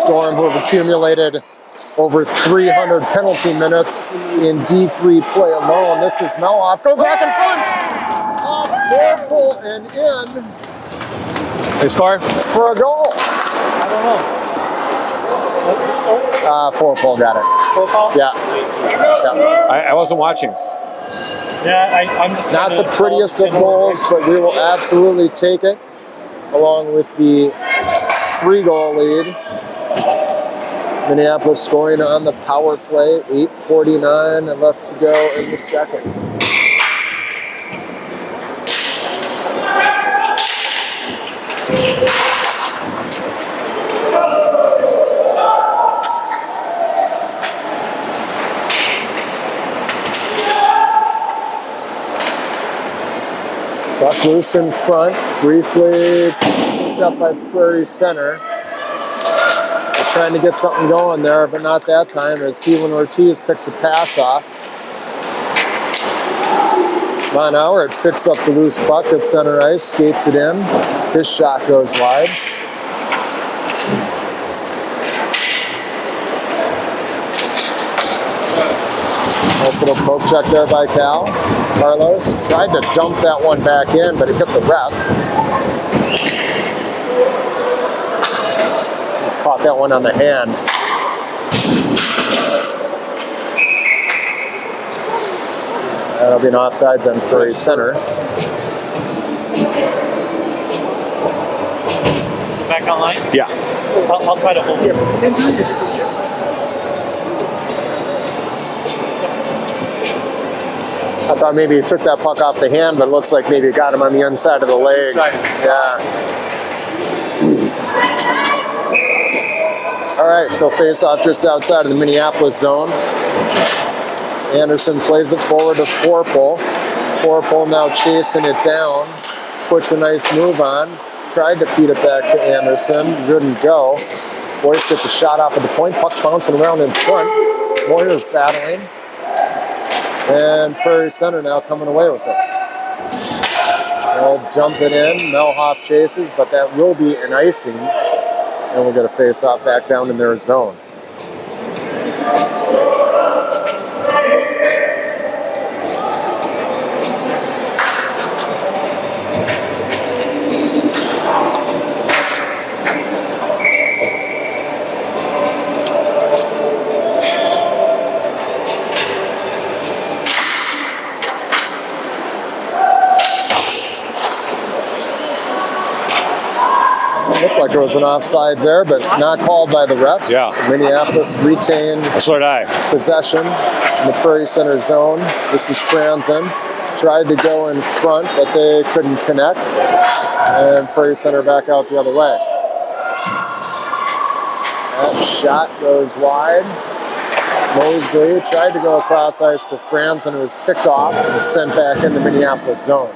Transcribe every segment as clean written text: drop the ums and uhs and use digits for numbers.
Storm, who have accumulated over 300 penalty minutes in D3 play alone. This is Meloff. Goes back in front. Off Purple and in. They score? For a goal. I don't know. Purple got it. Purple? Yeah. I wasn't watching. Yeah, I'm just not the prettiest of goals, but we will absolutely take it, along with the 3-goal lead. Minneapolis scoring on the power play, 8:49 left to go in the second. Buck loose in front, briefly picked up by Prairie Center. They're trying to get something going there, but not that time as Keelan Ortiz picks a pass off. Von Howard picks up the loose puck at center ice, skates it in. His shot goes wide. Nice little poke check there by Cal. Carlos tried to dump that one back in, but it hit the ref. Caught that one on the hand. That'll be an offsides on Prairie Center. Back online? Yeah. I'll try to hold it. I thought maybe he took that puck off the hand, but it looks like maybe it got him on the inside of the leg. Yeah. All right, so face-off just outside of the Minneapolis zone. Anderson plays it forward to Forpel. Forpel now chasing it down. Puts a nice move on. Tried to feed it back to Anderson. Wouldn't go. Boyce gets a shot off of the point. Puck's bouncing around in front. Moyer's battling. And Prairie Center now coming away with it. They'll dump it in. Melhoff chases, but that will be an icing. And we'll get a face-off back down in their zone. Looked like there was an offsides there, but not called by the refs. Yeah. So Minneapolis retained possession in the Prairie Center zone. This is Franzen. Tried to go in front, but they couldn't connect. And Prairie Center back out the other way. That shot goes wide. Mosley tried to go across ice to Franzen, who was picked off and sent back in the Minneapolis zone.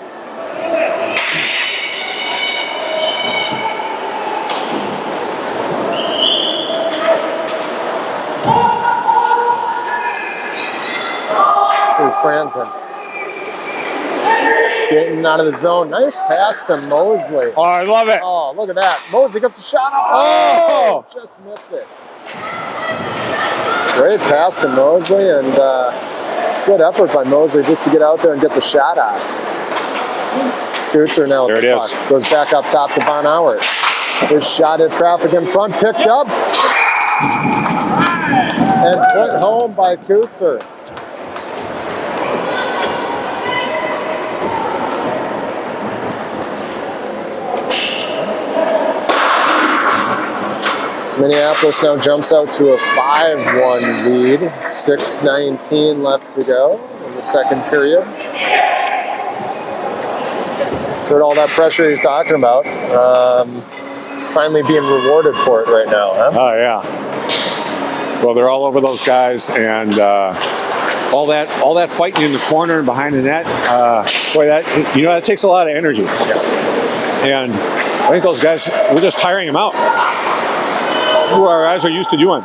Here's Franzen. Skating out of the zone. Nice pass to Mosley. Oh, I love it. Oh, look at that. Mosley gets a shot up. Oh! Just missed it. Great pass to Mosley, and good effort by Mosley just to get out there and get the shot off. Kucher now there at it the puck. Goes back up top to Von Howard. His shot at traffic in front, picked up. And put home by Kucher. Minneapolis now jumps out to a 5-1 lead. 6:19 left to go in the second period. Heard all that pressure you're talking about. Finally being rewarded for it right now, huh? Oh, yeah. Well, they're all over those guys, and all that fighting in the corner and behind the net. Boy, that takes a lot of energy. Yeah. And I think those guys, we're just tiring them out. That's what our guys are used to doing.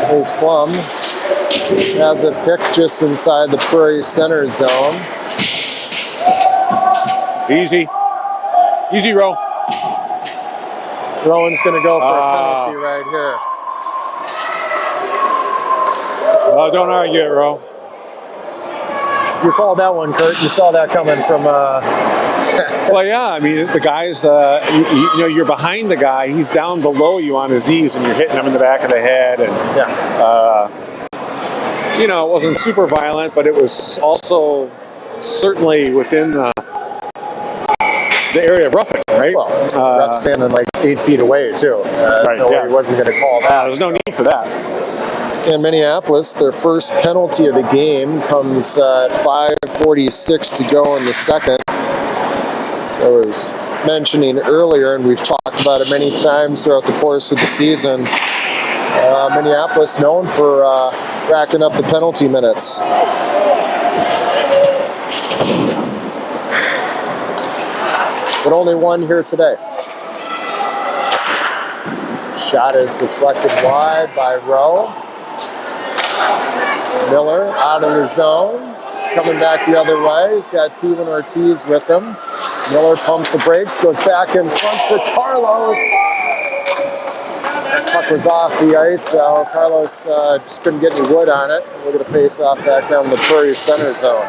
Here's Plum. Has it picked just inside the Prairie Center zone. Easy. Easy, Row. Rowan's going to go for a penalty right here. Oh, don't argue it, Row. You called that one, Kurt. You saw that coming from. Well, yeah. I mean, the guy's. You know, you're behind the guy. He's down below you on his knees, and you're hitting him in the back of the head. And you know, it wasn't super violent, but it was also certainly within the area of roughing, right? Well, ref standing like 8 feet away too. Right, no way yeah. he wasn't going to call that. There's no need for that. In Minneapolis, their first penalty of the game comes at 5:46 to go in the second. So I was mentioning earlier, and we've talked about it many times throughout the course of the season, Minneapolis known for racking up the penalty minutes. But only one here today. Shot is deflected wide by Rowe. Miller out of the zone. Coming back the other way. He's got Teven Ortiz with him. Miller pumps the brakes, goes back in front to Carlos. That puck was off the ice, so Carlos just couldn't get any wood on it. We're going to face off back down the Prairie center zone.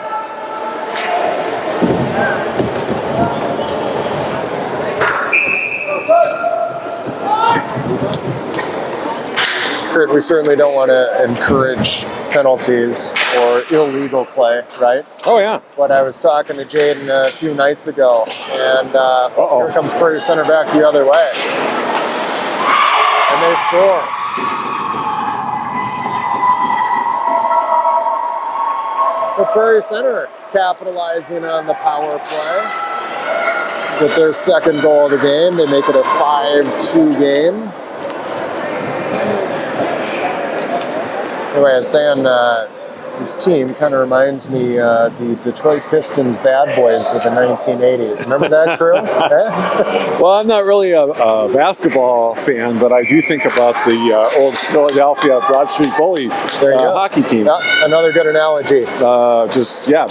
Kurt, we certainly don't want to encourage penalties or illegal play, right? Oh, yeah. But I was talking to Jaden a few nights ago, and here comes Prairie Center back the other way. And they score. So Prairie Center capitalizing on the power play. With their second goal of the game, they make it a 5-2 game. Anyway, I was saying this team kind of reminds me the Detroit Pistons bad boys of the 1980s. Remember that crew? Well, I'm not really a basketball fan, but I do think about the old Philadelphia Broad Street Bully hockey team. Yeah, another good analogy.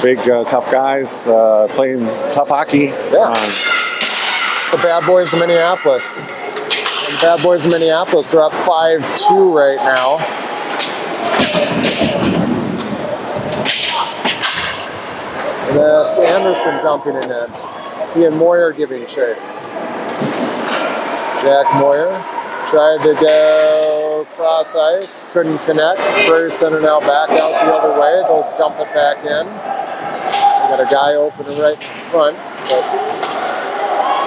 Big, tough guys playing tough hockey. Yeah. The bad boys of Minneapolis. And the bad boys of Minneapolis are up 5-2 right now. And that's Anderson dumping it in. He and Moyer giving chase. Jack Moyer tried to go cross ice, couldn't connect. Prairie Center now back out the other way. They'll dump it back in. They got a guy open right in front, but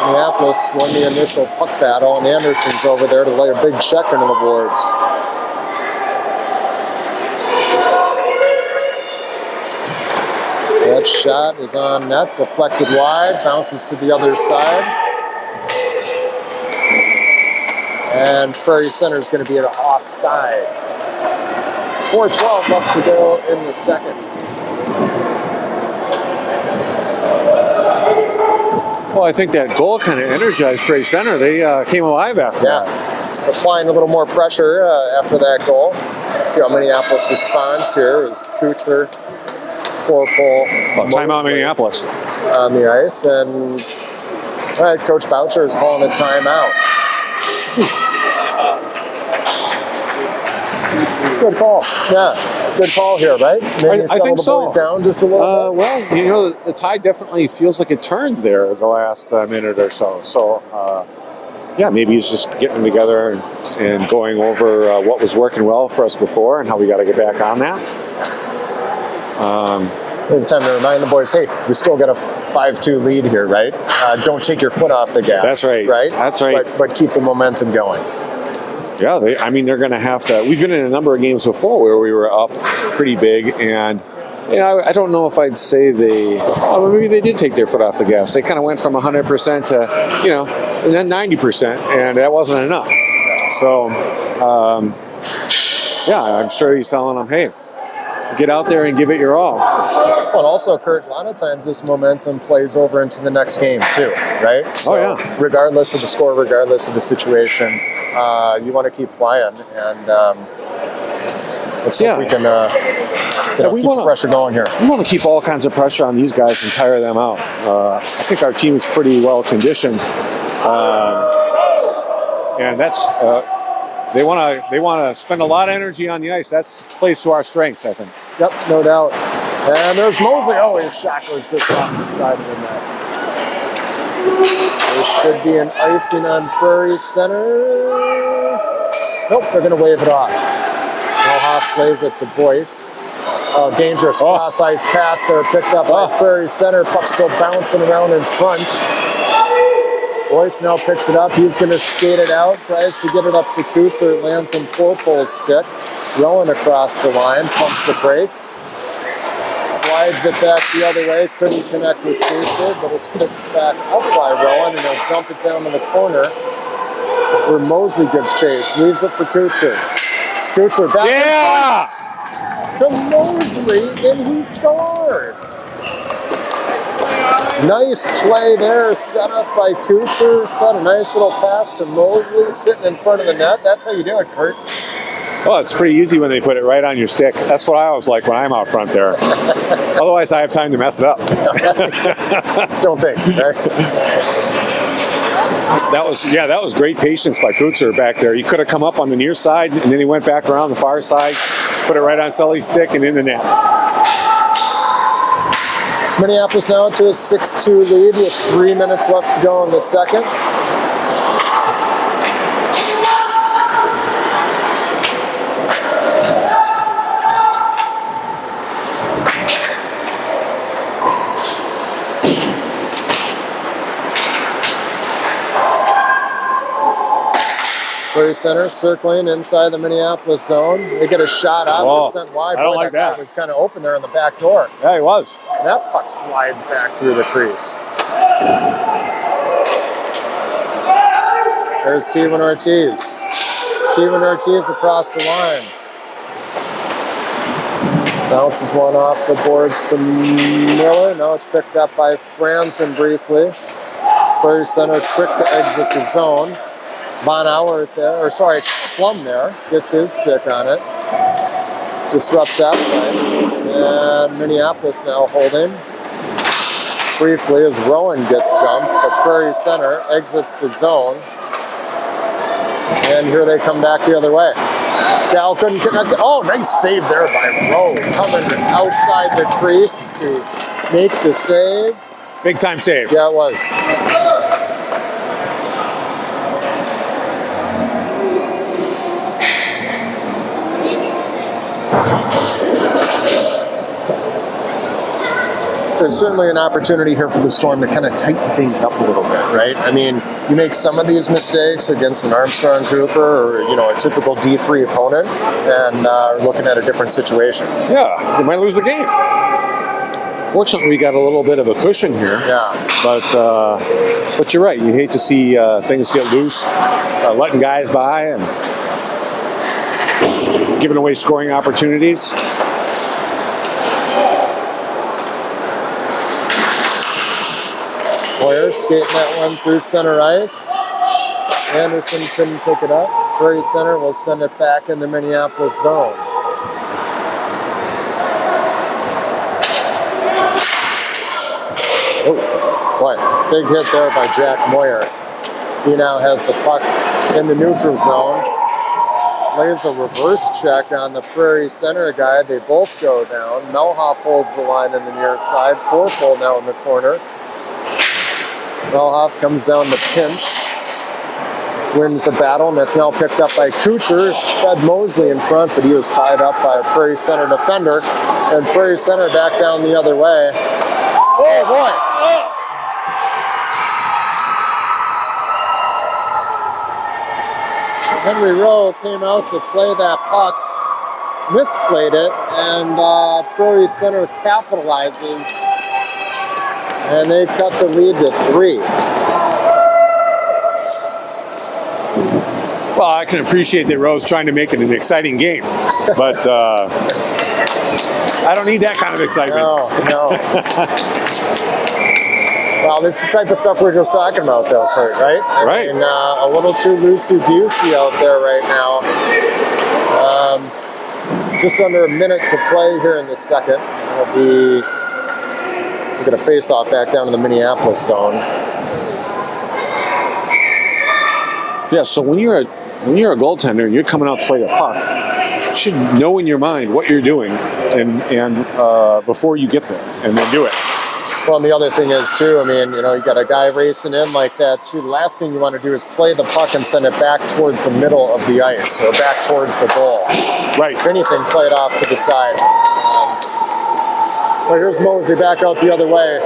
Minneapolis won the initial puck battle, and Anderson's over there to lay a big check into the boards. That shot is on net, deflected wide, bounces to the other side. And Prairie Center is going to be at offsides. 4:12 left to go in the second. Well, I think that goal kind of energized Prairie Center. They came alive after that. Applying a little more pressure after that goal. See how Minneapolis responds here as Kuchler, four-pole. Timeout Minneapolis. On the ice. And all right, Coach Boucher is calling a timeout. Good call. Yeah, good call here, right? Maybe I think so. Boys down just a little bit. Well, you know, the tide definitely feels like it turned there the last minute or so. So, maybe he's just getting them together and going over what was working well for us before and how we got to get back on that. Maybe time to remind the boys, hey, we still got a 5-2 lead here, right? Don't take your foot off the gas. That's right. Right? That's right. But keep the momentum going. Yeah, they're going to have to. We've been in a number of games before where we were up pretty big, and I don't know if I'd say maybe they did take their foot off the gas. They kind of went from 100% to, and then 90%, and that wasn't enough. So, I'm sure he's telling them, hey, get out there and give it your all. Well, and also, Kurt, a lot of times this momentum plays over into the next game too, right? So, regardless of the score, regardless of the situation, you want to keep flying, and let's hope we can we keep want the pressure going here. We want to keep all kinds of pressure on these guys and tire them out. I think our team is pretty well conditioned, and that's they want to spend a lot of energy on the ice. That's plays to our strengths, I think. Yep, no doubt. And there's Mosley. Oh, his shot goes just off the side of the net. There should be an icing on Prairie Center. Nope, they're going to wave it off. Moorhead plays it to Boyce. Oh, dangerous cross ice pass there, picked up by Prairie Center. Puck still bouncing around in front. Boyce now picks it up. He's going to skate it out. Tries to get it up to Kutzer. It lands on Forpol's stick. Rowan across the line. Pumps the brakes. Slides it back the other way. Couldn't connect with Kutzer, but it's picked back up by Rowan, and he'll dump it down to the corner where Mosley gets chased. Leaves it for Kutzer. Kutzer back to Mosley, and he scores. Nice play there, set up by Kutzer. Got a nice little pass to Mosley, sitting in front of the net. That's how you do it, Kurt. Well, it's pretty easy when they put it right on your stick. That's what I always like when I'm out front there. Otherwise, I have time to mess it up. Don't think, right? That was great patience by Kutzer back there. He could have come up on the near side, and then he went back around the far side, put it right on Sully's stick, and in the net. It's Minneapolis now to a 6-2 lead with 3 minutes left to go in the second. Prairie Center circling inside the Minneapolis zone. They get a shot out, sent wide. I don't Boy, like that. Guy was kind of open there in the back door. Yeah, he was. And that puck slides back through the crease. There's Teven Ortiz. Teven Ortiz across the line. Bounces one off the boards to Miller. Now it's picked up by Franzen briefly. Prairie Center quick to exit the zone. Von Auer there, Flum there, gets his stick on it. Disrupts that play. And Minneapolis now holding. Briefly as Rowan gets dumped, but Prairie Center exits the zone. And here they come back the other way. Gal couldn't connect. Oh, nice save there by Rowe. Coming outside the crease to make the save. Big time save. Yeah, it was. There's certainly an opportunity here for the Storm to kind of tighten things up a little bit, right? I mean, you make some of these mistakes against an Armstrong Cooper or, a typical D3 opponent, and looking at a different situation. Yeah, you might lose the game. Fortunately, we got a little bit of a cushion here. Yeah. But you're right. You hate to see things get loose, letting guys by and giving away scoring opportunities. Moyer skating that one through center ice. Anderson couldn't pick it up. Prairie Center will send it back in the Minneapolis zone. Oh, boy, big hit there by Jack Moyer. He now has the puck in the neutral zone. Lays a reverse check on the Prairie Center guy. They both go down. Melhoff holds the line in the near side. Forpol now in the corner. Melhoff comes down to pinch, wins the battle, and it's now picked up by Kutzer. Fed Mosley in front, but he was tied up by a Prairie Center defender, and Prairie Center back down the other way. Oh boy! Henry Rowe came out to play that puck, misplayed it, and Prairie Center capitalizes. And they cut the lead to 3. Well, I can appreciate that Rowe's trying to make it an exciting game, but I don't need that kind of excitement. No. Well, this is the type of stuff we're just talking about, though, Kurt, right? Right. I mean, a little too loosey-goosey out there right now. just under a minute to play here in the second. It'll be, we're going to face off back down in the Minneapolis zone. Yeah, so when you're a goaltender and you're coming out to play the puck, you should know in your mind what you're doing and before you get there, and then do it. Well, and the other thing is too, I mean, you got a guy racing in like that too. The last thing you want to do is play the puck and send it back towards the middle of the ice or back towards the goal. Right. If anything, play it off to the side. Well, here's Mosley back out the other way.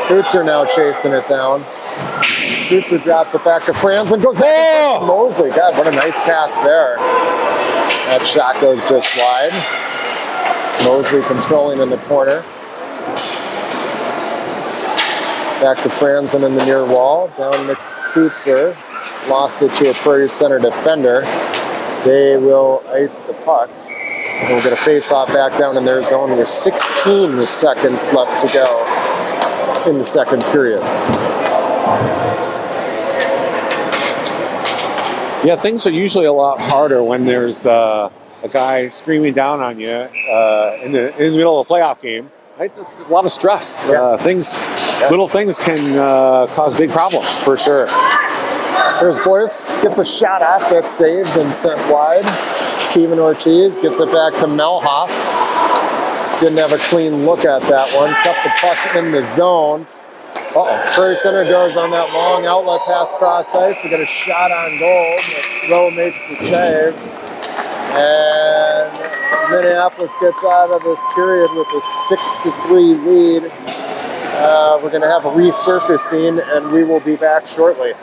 Kutzer now chasing it down. Kutzer drops it back to Franz and goes back to Mosley. God, what a nice pass there. That shot goes just wide. Mosley controlling in the corner. Back to Franzen in the near wall. Down to Kutzer. Lost it to a Prairie Center defender. They will ice the puck. And we're going to face off back down in their zone with 16 seconds left to go in the second period. Yeah, things are usually a lot harder when there's a guy screaming down on you in the middle of a playoff game. Right? It's a lot of stress. Yeah. Little things can cause big problems. For sure. Here's Boyce, gets a shot off that's saved and sent wide. Steven Ortiz gets it back to Melhoff. Didn't have a clean look at that one. Kept the puck in the zone. Prairie Center goes on that long outlet pass cross ice. They get a shot on goal. Rowe makes the save. And Minneapolis gets out of this period with a 6-3 lead. We're going to have a resurfacing, and we will be back shortly.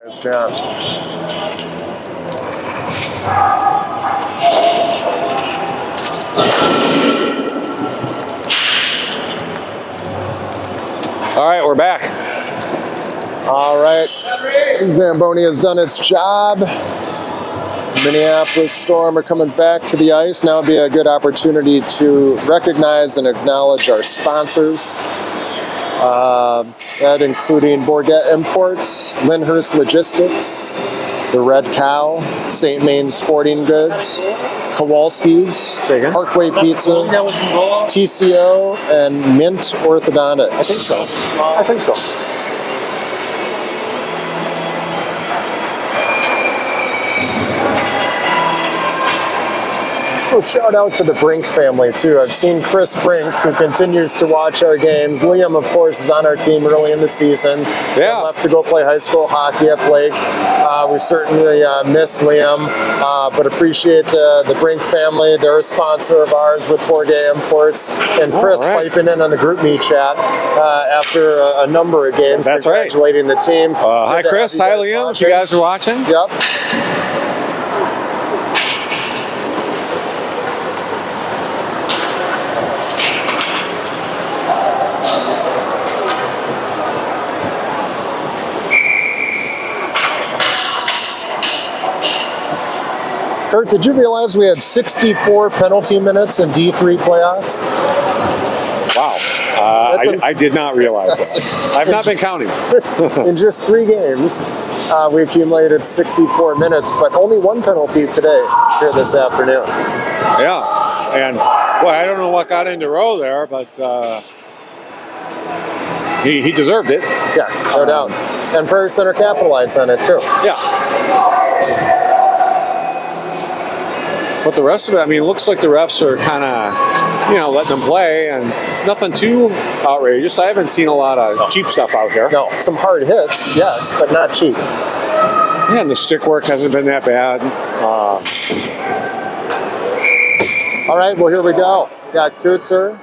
Yeah. All right, we're back. All right. Zamboni has done its job. Minneapolis Storm are coming back to the ice. Now would be a good opportunity to recognize and acknowledge our sponsors. That including Bourget Imports, Lyndhurst Logistics, The Red Cow, St. Main Sporting Goods, Kowalski's, Parkway Pizza, TCO, and Mint Orthodontics. I think so. I think so. Oh, shout out to the Brink family too. I've seen Chris Brink, who continues to watch our games. Liam, of course, is on our team early in the season. Yeah. Left to go play high school hockey at Blake. We certainly miss Liam, but appreciate the Brink family. They're a sponsor of ours with Bourget Imports. And Chris piping in on the group meet chat after a number of games. That's right. Congratulating the team. Hi, Chris. Hi, Liam. You guys are watching? Yep. Kurt, did you realize we had 64 penalty minutes in D3 playoffs? Wow. I did not realize that. I've not been counting. In just 3 games, we accumulated 64 minutes, but only 1 penalty today here this afternoon. Yeah. And, boy, I don't know what got into row there, but he deserved it. Yeah, no doubt. And Prairie Center capitalized on it, too. Yeah. But the rest of it, I mean, it looks like the refs are kind of, letting them play, and nothing too outrageous. I haven't seen a lot of cheap stuff out here. No, some hard hits, yes, but not cheap. Yeah, and the stick work hasn't been that bad. All right, well, here we go. We got Kutzer.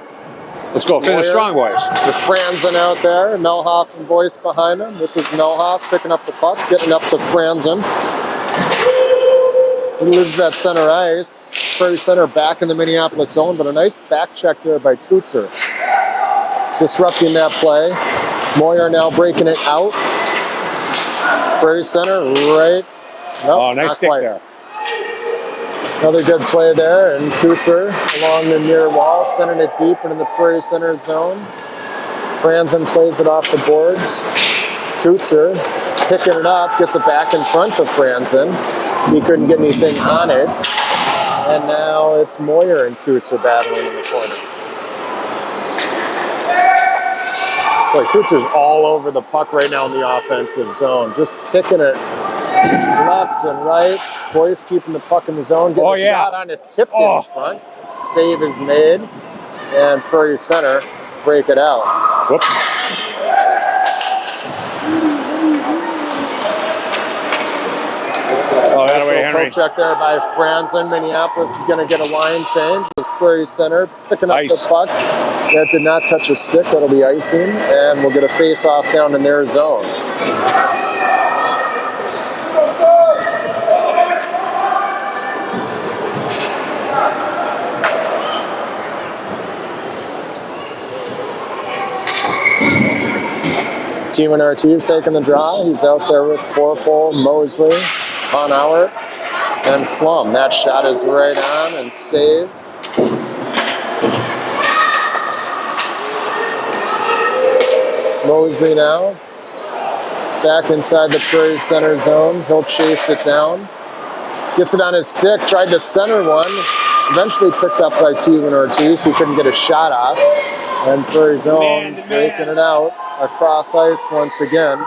Let's go finish strong, boys. With Franzen out there, Melhoff and Boyce behind him. This is Melhoff picking up the puck, getting up to Franzen. He loses that center ice. Prairie Center back in the Minneapolis zone, but a nice back check there by Kutzer. Disrupting that play. Moyer now breaking it out. Prairie Center right. Nope, nice stick there. Another good play there, and Kutzer along the near wall, sending it deep into the Prairie Center zone. Franzen plays it off the boards. Kutzer picking it up, gets it back in front of Franzen. He couldn't get anything on it. And now it's Moyer and Kutzer battling in the corner. Boy, Kutzer's all over the puck right now in the offensive zone. Just picking it left and right. Boyce keeping the puck in the zone. Getting a shot on it. It's tipped in front. Save is made. And Prairie Center break it out. Whoops. Oh, that away, Henry. Check there by Franzen. Minneapolis is going to get a line change. It was Prairie Center picking up the puck. That did not touch the stick. That'll be icing. And we'll get a face-off down in their zone. T1 Ortiz taking the draw. He's out there with Forpole, Mosley, Honauer, and Flum. That shot is right on and saved. Mosley now back inside the Prairie Center zone. He'll chase it down. Gets it on his stick, tried to center one. Eventually picked up by T1 Ortiz. He couldn't get a shot off. And Prairie zone breaking it out across ice once again.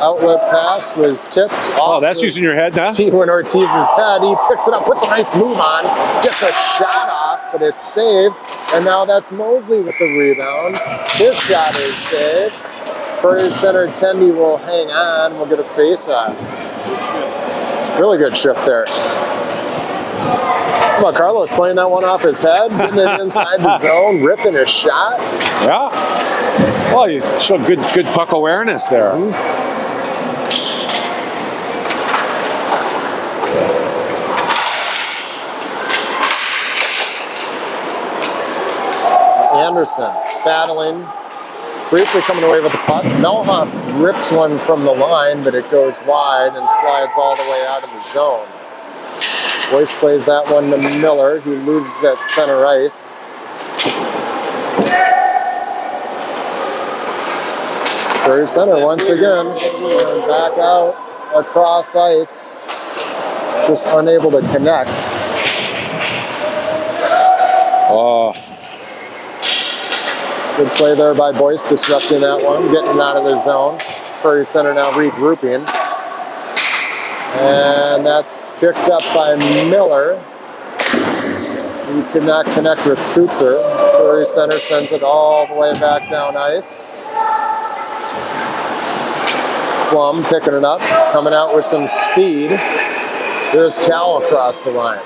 Outlet pass was tipped off. Oh, that's using your head, huh? T1 Ortiz's head. He picks it up, puts a nice move on, gets a shot off, but it's saved. And now that's Mosley with the rebound. His shot is saved. Prairie Center Tendy will hang on. We'll get a face-off. Really good shift there. How about Carlos playing that one off his head, getting it inside the zone, ripping a shot? Yeah. Well, you showed good puck awareness there. Anderson battling, briefly coming away with the puck. Melhoff rips one from the line, but it goes wide and slides all the way out of the zone. Boyce plays that one to Miller. He loses that center ice. Prairie Center once again, and back out across ice, just unable to connect. Oh, Good play there by Boyce, disrupting that one, getting it out of the zone. Prairie Center now regrouping. And that's picked up by Miller. He could not connect with Kutzer. Prairie Center sends it all the way back down ice. Flum picking it up, coming out with some speed. There's Cal across the line.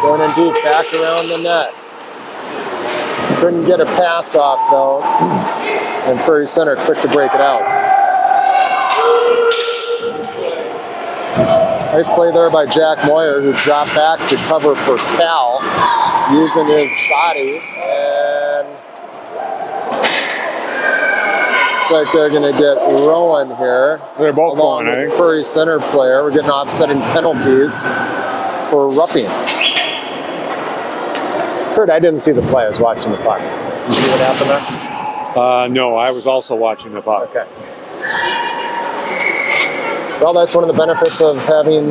Going in deep, back around the net. Couldn't get a pass off though, and Prairie Center quick to break it out. Nice play there by Jack Moyer, who dropped back to cover for Cal, using his body, and looks like they're going to get Rowan here. they're both along going, I with think. Prairie Center player. We're getting offsetting penalties for roughing. Kurt, I didn't see the play. I was watching the puck. You see what happened there? No, I was also watching the puck. Okay. Well, that's one of the benefits of having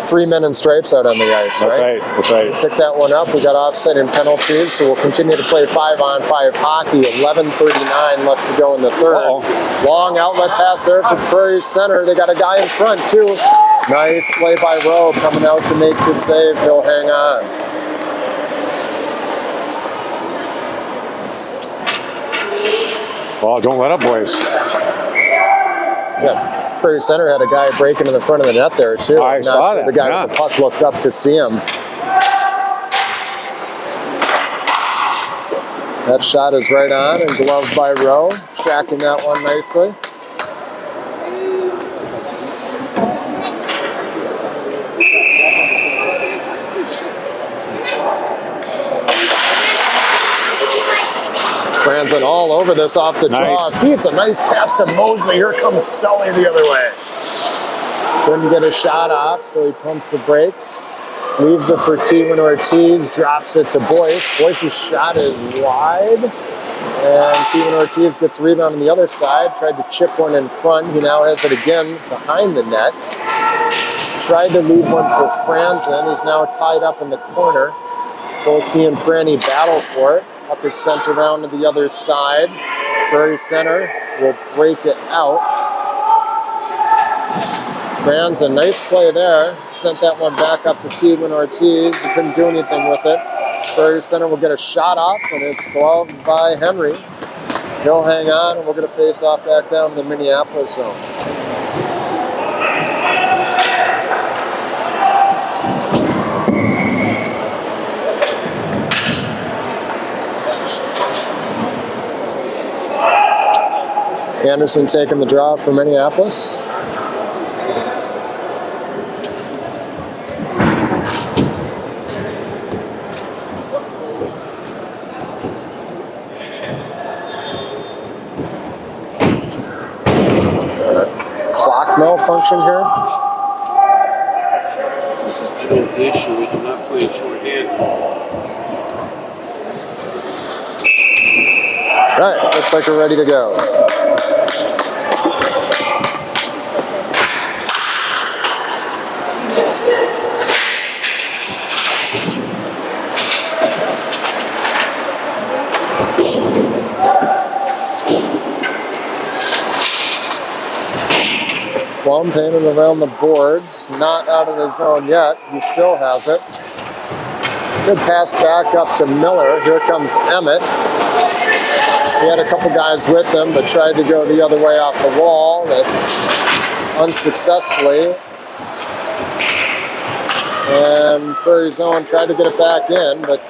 3 men in stripes out on the ice, That's right? right. That's right. Pick that one up. We got offsetting penalties, so we'll continue to play 5-on-5 hockey. 11:39 left to go in the third. Uh-oh. Long outlet pass there for Prairie Center. They got a guy in front too. Nice play by Rowe, coming out to make the save. He'll hang on. Oh, don't let up, boys. Yeah, Prairie Center had a guy break into the front of the net there too. I Not saw sure that, the guy yeah. with the puck looked up to see him. That shot is right on and gloved by Rowe, tracking that one nicely. Franzen all over this off the draw. Nice. Feeds a nice pass to Mosley. Here comes Sully the other way. Couldn't get a shot off, so he pumps the brakes. Leaves it for T1 Ortiz, drops it to Boyce. Boyce's shot is wide. And T1 Ortiz gets a rebound on the other side. Tried to chip one in front. He now has it again behind the net. Tried to leave one for Franzen. He's now tied up in the corner. Both he and Franny battle for it. Up is sent around to the other side. Prairie Center will break it out. Franzen, nice play there. Sent that one back up to T1 Ortiz. He couldn't do anything with it. Prairie Center will get a shot off, and it's gloved by Henry. He'll hang on, and we're going to face off back down to the Minneapolis zone. Anderson taking the draw for Minneapolis. Clock malfunction here. The issue is not playing shorthanded. Right, looks like we're ready to go. Flum painted around the boards, not out of the zone yet. He still has it. Good pass back up to Miller. Here comes Emmett. He had a couple guys with him, but tried to go the other way off the wall, but unsuccessfully. And Prairie Zone tried to get it back in, but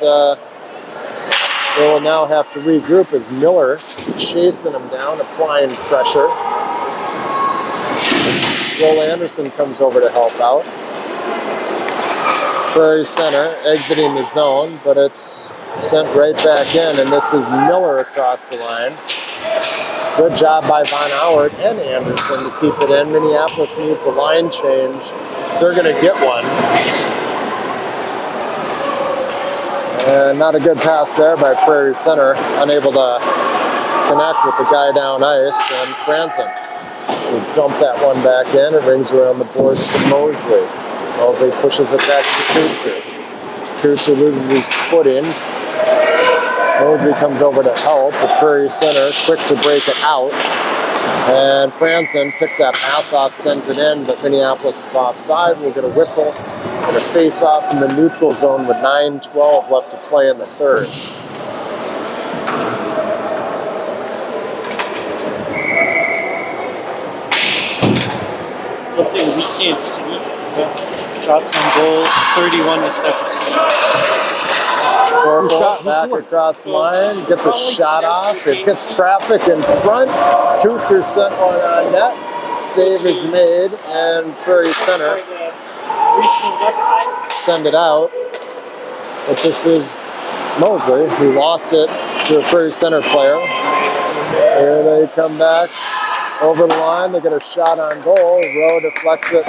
they will now have to regroup as Miller chasing them down, applying pressure. Will Anderson comes over to help out. Prairie Center exiting the zone, but it's sent right back in, and this is Miller across the line. Good job by Von Howard and Anderson to keep it in. Minneapolis needs a line change. They're going to get one. And not a good pass there by Prairie Center, unable to connect with the guy down ice, and Franzen will dump that one back in. It rings around the boards to Mosley. Mosley pushes it back to Kreutzer. Kreutzer loses his footing. Mosley comes over to help. The Prairie Center quick to break it out. And Franzen picks that pass off, sends it in, but Minneapolis is offside. We'll get a whistle and a face-off in the neutral zone with 9:12 left to play in the third. Something we can't see. Shots on goal, 31-17. Corporal back across the line, gets a shot off. It hits traffic in front. Kreutzer sent one on net. Save is made, and Prairie Center send it out. But this is Mosley, who lost it to a Prairie Center player. Here they come back over the line. They get a shot on goal. Rowe deflects it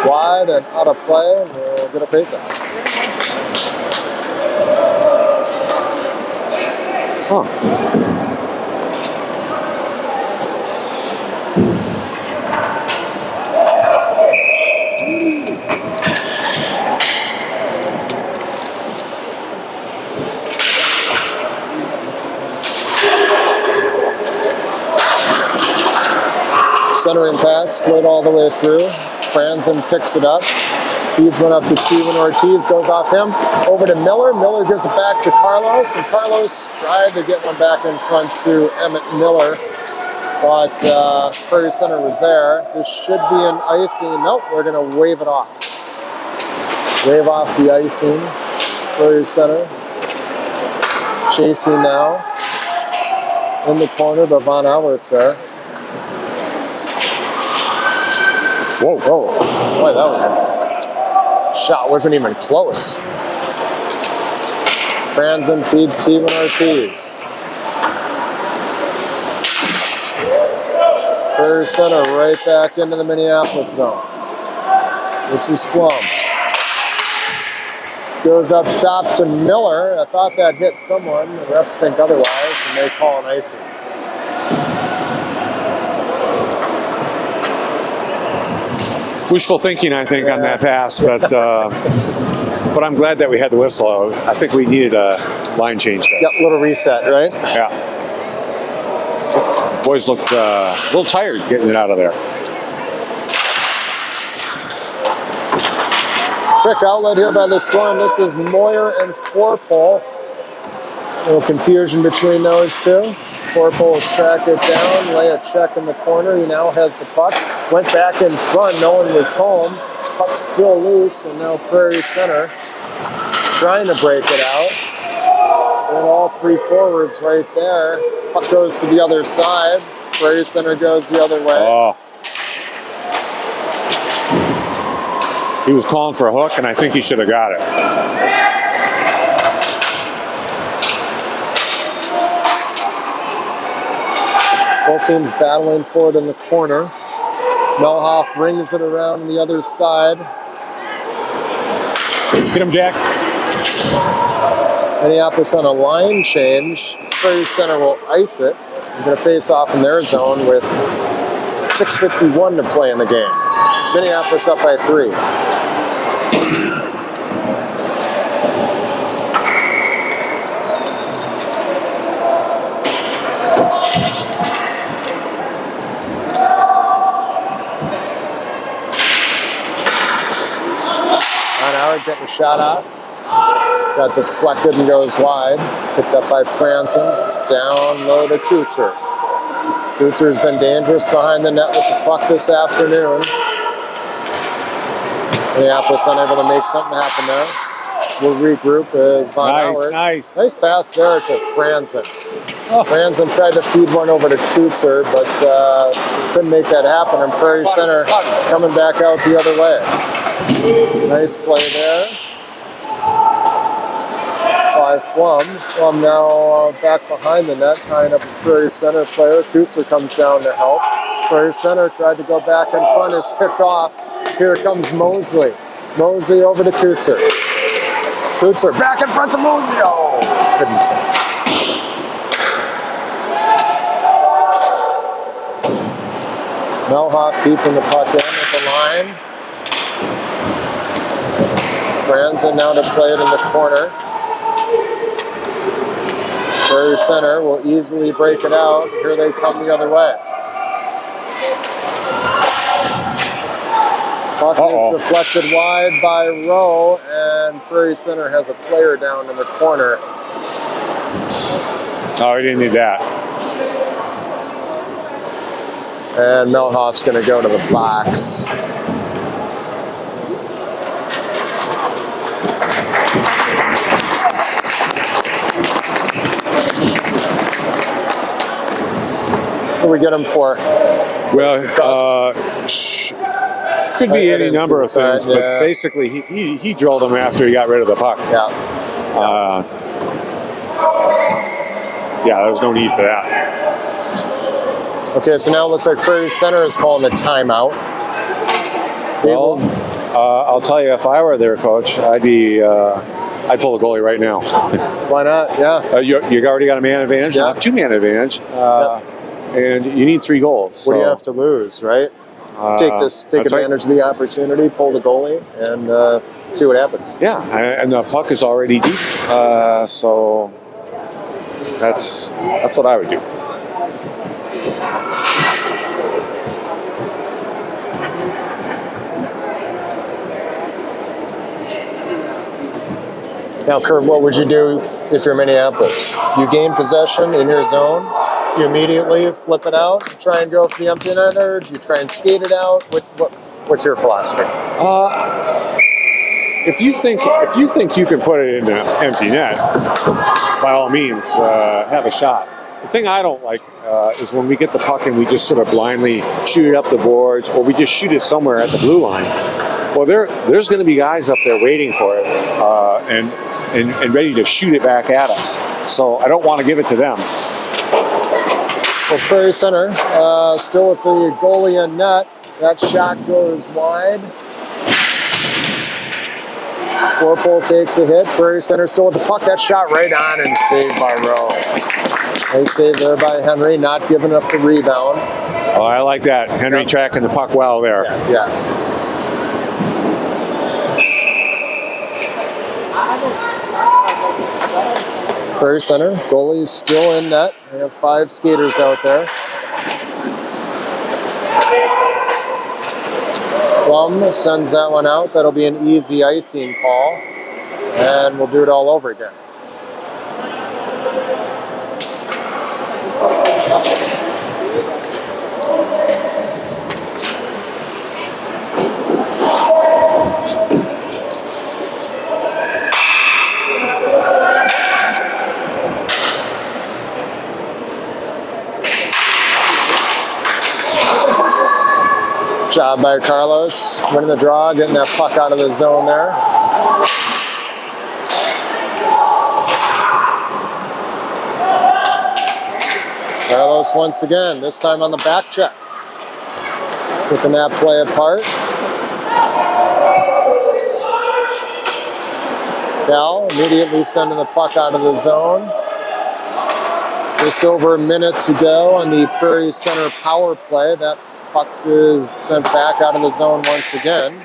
wide and out of play, and we'll get a face-off. Huh. Centering pass slid all the way through. Franzen picks it up. Feeds one up to Steven Ortiz, goes off him. Over to Miller. Miller gives it back to Carlos, and Carlos tried to get one back in front to Emmett Miller, but Prairie Center was there. This should be an icing. Nope, we're going to wave it off. Wave off the icing. Prairie Center chasing now. In the corner, but Von Howard's there. Whoa, whoa. Boy, that was a shot. Wasn't even close. Franzen feeds Steven Ortiz. Prairie Center right back into the Minneapolis zone. This is Flum. Goes up top to Miller. I thought that hit someone. The refs think otherwise, and they call an icing. Wishful thinking, I think, on that pass, but I'm glad that we had the whistle. I think we needed a line change there. Yep, little reset, right? Yeah. Boys looked a little tired getting it out of there. Quick outlet here by the Storm. This is Moyer and Forpole. A little confusion between those two. Forpole will track it down, lay a check in the corner. He now has the puck. Went back in front, no one was home. Puck's still loose, and now Prairie Center trying to break it out. And all three forwards right there. Puck goes to the other side. Prairie Center goes the other way. Oh. He was calling for a hook, and I think he should have got it. Both teams battling for it in the corner. Melhoff rings it around on the other side. Get him, Jack. Minneapolis on a line change. Prairie Center will ice it. They're going to face off in their zone with 6:51 to play in the game. Minneapolis up by 3. Getting a shot off. Got deflected and goes wide. Picked up by Franzen. Down low to Kreutzer. Kreutzer has been dangerous behind the net with the puck this afternoon. Minneapolis unable to make something happen there. We'll regroup as Von Howard. Nice. Nice pass there to Franzen. Oh. Franzen tried to feed one over to Kutzer, but couldn't make that happen. And Prairie Center coming back out the other way. Nice play there by Flum. Flum now back behind the net, tying up a Prairie Center player. Kutzer comes down to help. Prairie Center tried to go back in front. It's picked off. Here comes Mosley. Mosley over to Kutzer. Kutzer back in front to Mosley. Oh, couldn't. Melhoff keeping the puck in at the line. Franzen now to play it in the corner. Prairie Center will easily break it out. Here they come the other way. Puck is deflected wide by Rowe, and Prairie Center has a player down in the corner. Oh, he didn't need that. And Melhoff's going to go to the box. What do we get him for? Well, could be any number of things, yeah. but basically he drilled him after he got rid of the puck. Yeah. Yeah, there was no need for that. Okay, so now it looks like Prairie Center is calling a timeout. Well, I'll tell you, if I were their coach, I'd pull the goalie right now. Why not? Yeah. You already got a man advantage. Yeah. You have 2-man advantage, and you need 3 goals. What do you have to lose, right? Take advantage of the opportunity, pull the goalie, and see what happens. Yeah, and the puck is already deep, so that's what I would do. Now, Kurt, what would you do if you're Minneapolis? You gain possession in your zone. Do you immediately flip it out, try and go for the empty net, or do you try and skate it out? What's your philosophy? If you think you can put it in an empty net, by all means, have a shot. The thing I don't like is when we get the puck and we just sort of blindly shoot it up the boards, or we just shoot it somewhere at the blue line. Well, there's going to be guys up there waiting for it and ready to shoot it back at us. So I don't want to give it to them. Well, Prairie Center still with the goalie in net. That shot goes wide. Corporal takes a hit. Prairie Center still with the puck. That shot right on and saved by Rowe. Nice save there by Henry, not giving up the rebound. Oh, I like that. Henry tracking the puck well there. Yeah. Prairie Center, goalie is still in net. They have 5 skaters out there. Flum sends that one out. That'll be an easy icing call. And we'll do it all over again. Job by Carlos, winning the draw, getting that puck out of the zone there. Carlos once again, this time on the back check. Picking that play apart. Cal immediately sending the puck out of the zone. Just over a minute to go on the Prairie Center power play. That puck is sent back out of the zone once again.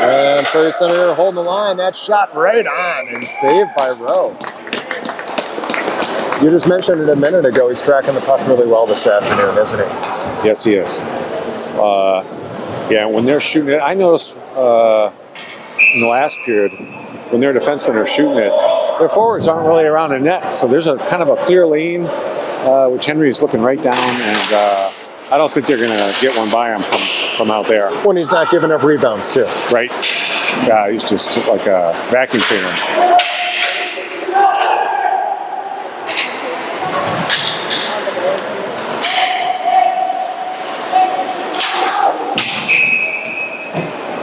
And Prairie Center holding the line. That shot right on and saved by Rowe. You just mentioned it a minute ago. He's tracking the puck really well this afternoon, isn't he? Yes, he is. Yeah, when they're shooting it, I noticed in the last period, when their defensemen are shooting it, their forwards aren't really around the net. So there's a kind of a clear lane, which Henry's looking right down, and I don't think they're going to get one by him from out there. When he's not giving up rebounds, too. Right? Yeah, he's just like a vacuum cleaner.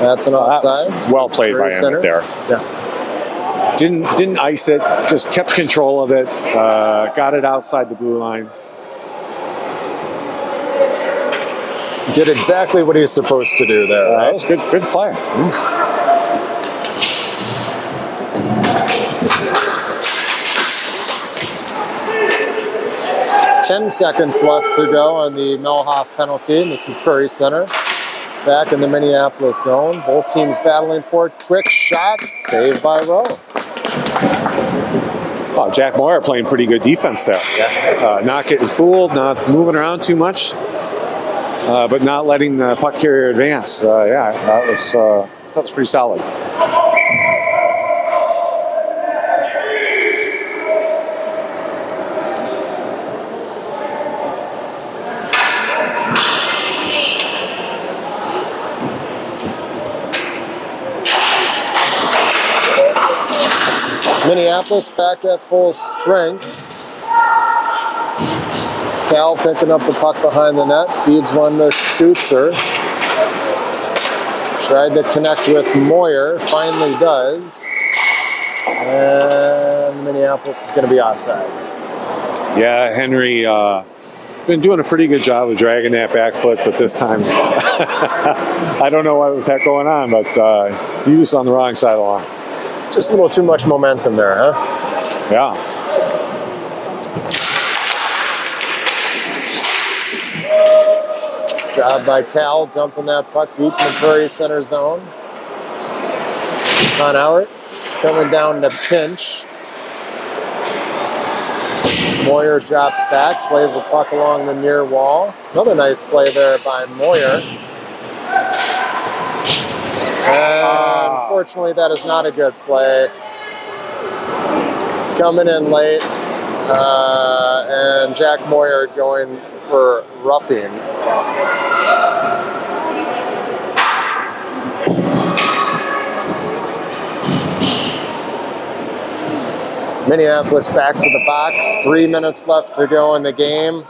That's an offside. It's well played by him there. Yeah. Didn't ice it, just kept control of it, got it outside the blue line. Did exactly what he's supposed to do there, right? That was good play. 10 seconds left to go on the Melhoff penalty, and this is Prairie Center. Back in the Minneapolis zone. Both teams battling for it. Quick shot, saved by Rowe. Oh, Jack Moyer playing pretty good defense there. Yeah. Not getting fooled, not moving around too much, but not letting the puck carrier advance. Yeah, that was pretty solid. Minneapolis back at full strength. Cal picking up the puck behind the net, feeds one to Kutzer. Tried to connect with Moyer, finally does. And Minneapolis is going to be offsides. Yeah, Henry been doing a pretty good job of dragging that back foot, but this time I don't know what was going on, but he was on the wrong side of the line. Just a little too much momentum there, huh? Yeah. Job by Cal, dumping that puck deep in the Prairie Center zone. Von Howard coming down to pinch. Moyer drops back, plays the puck along the near wall. Another nice play there by Moyer. And unfortunately, that is not a good play. Coming in late, and Jack Moyer going for roughing. Minneapolis back to the box. 3 minutes left to go in the game.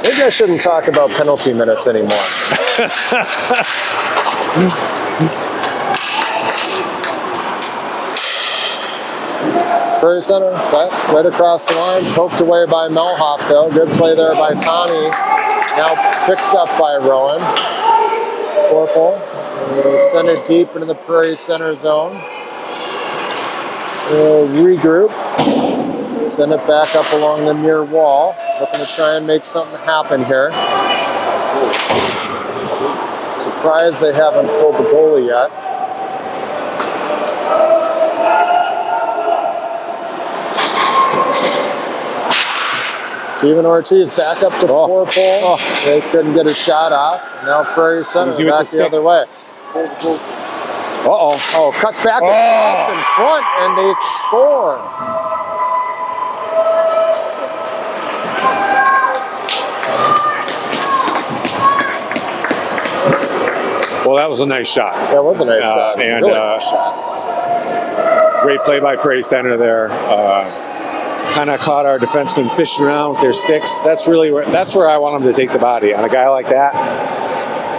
Maybe I shouldn't talk about penalty minutes anymore. Prairie Center, right across the line. Poked away by Melhoff, though. Good play there by Tommy. Now picked up by Rowan. Corporal will send it deep into the Prairie Center zone. We'll regroup. Send it back up along the near wall. Looking to try and make something happen here. Surprised they haven't pulled the goalie yet. Steven Ortiz back up to four pole. They couldn't get a shot off. Now Prairie Center back the other way. Uh-oh. Oh, cuts back across in front, and they score. Well, that was a nice shot. That was a nice shot. It was and a really nice shot. Great play by Prairie Center there. Kind of caught our defensemen fishing around with their sticks. That's where I want them to take the body on a guy like that.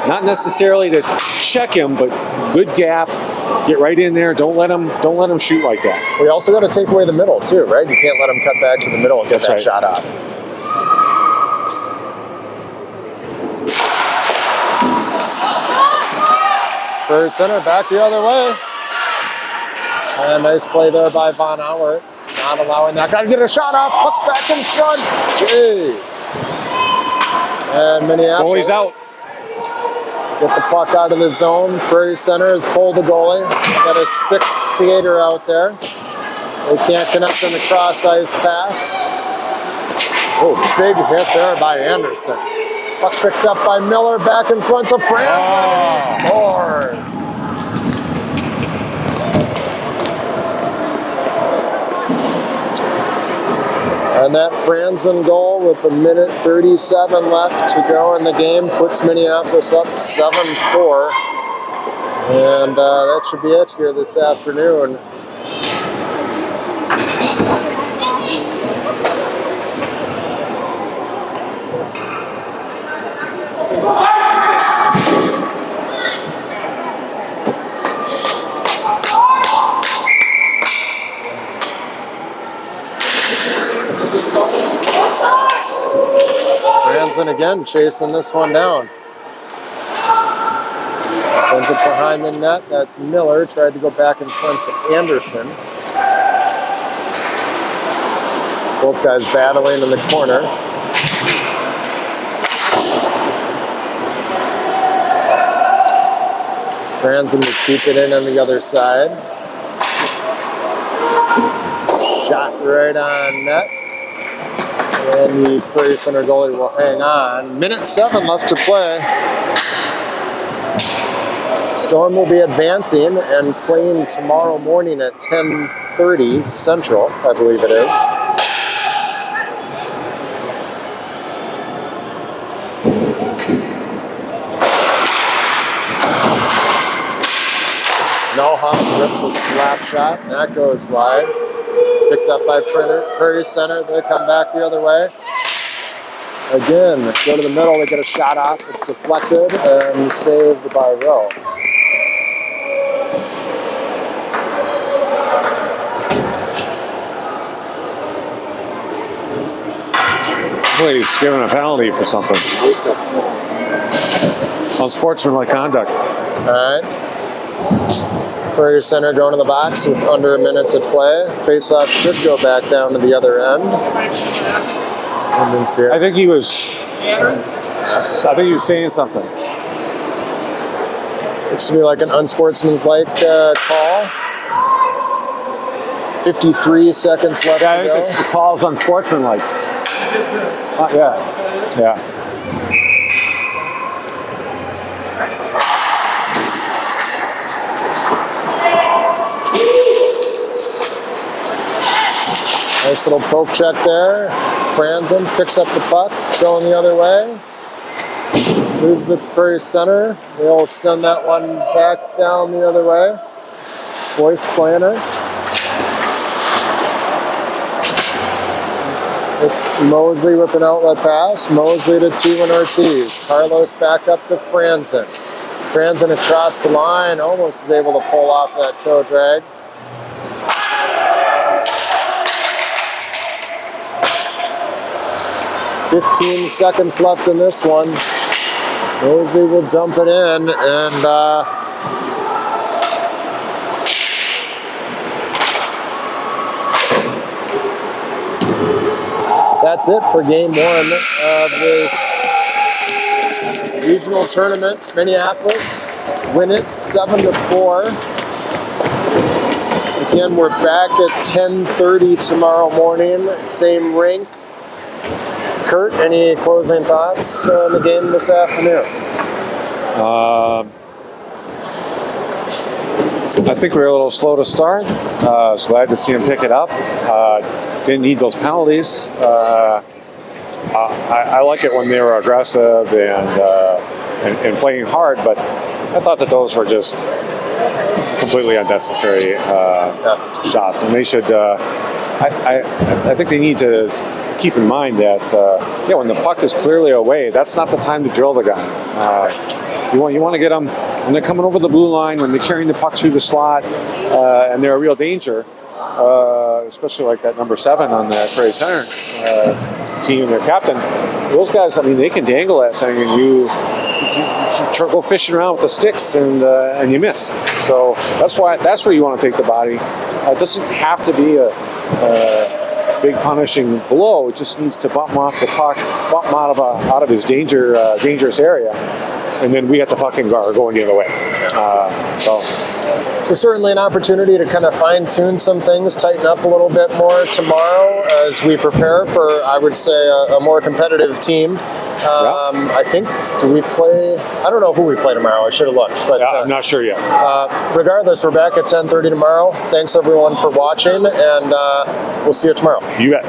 Not necessarily to check him, but good gap. Get right in there. Don't let him shoot like that. We also got to take away the middle too, right? You can't let him cut back to the middle and get that shot off. Prairie Center back the other way. And nice play there by Von Howard. Not allowing that guy to get a shot off. Puck's back in front. Jeez. And Minneapolis. Goalie's out. Get the puck out of the zone. Prairie Center has pulled the goalie. Got a sixth skater out there. They can't connect on the cross ice pass. Oh, big hit there by Anderson. Puck picked up by Miller, back in front of Franzen. Scores. And that Franzen goal with a minute 37 left to go in the game puts Minneapolis up 7-4. And that should be it here this afternoon. Franzen again chasing this one down. Sends it behind the net. That's Miller. Tried to go back in front to Anderson. Both guys battling in the corner. Franzen will keep it in on the other side. Shot right on net. And the Prairie Center goalie will hang on. Minute 7 left to play. Storm will be advancing and playing tomorrow morning at 10:30 Central, I believe it is. Melhoff rips a slap shot, and that goes wide. Picked up by Prairie Center. They come back the other way. Again, go to the middle. They get a shot off. It's deflected and saved by Rowe. Well, he's given a penalty for something. Unsportsmanlike conduct. All right. Prairie Center going to the box with under a minute to play. Faceoff should go back down to the other end. I didn't see it. I think he was saying something. Looks to be like an unsportsmanlike call. 53 seconds left Yeah, I to go. think the call's unsportsmanlike. Yeah. Nice little poke check there. Franzen picks up the puck, going the other way. Loses it to Prairie Center. They'll send that one back down the other way. Boyce playing it. It's Mosley with an outlet pass. Mosley to T1 Ortiz. Carlos back up to Franzen. Franzen across the line, almost is able to pull off that toe drag. "15 seconds left in this one. Mosley will dump it in, and that's it for game 1 of this regional tournament. Minneapolis win it 7-4. Again, we're back at 10:30 tomorrow morning, same rink. Kurt, any closing thoughts on the game this afternoon? I think we were a little slow to start. I was glad to see him pick it up. Didn't need those penalties. I like it when they were aggressive and playing hard, but I thought that those were just completely unnecessary shots, and they should. I think they need to keep in mind that when the puck is clearly away, that's not the time to drill the guy. You want to get them when they're coming over the blue line, when they're carrying the puck through the slot, and they're a real danger. Especially like that number 7 on the Prairie Center team, their captain. Those guys, I mean, they can dangle that thing, and you go fishing around with the sticks, and you miss. So that's where you want to take the body. It doesn't have to be a big punishing blow. It just needs to bump him off the puck, bump him out of his dangerous area, and then we have the puck and are going the other way. So certainly an opportunity to kind of fine-tune some things, tighten up a little bit more tomorrow as we prepare for, I would say, a more competitive team. I think, do we play? I don't know who we play tomorrow. I should have looked. But I'm not sure yet. regardless, we're back at 10:30 tomorrow. Thanks everyone for watching, and we'll see you tomorrow. You bet.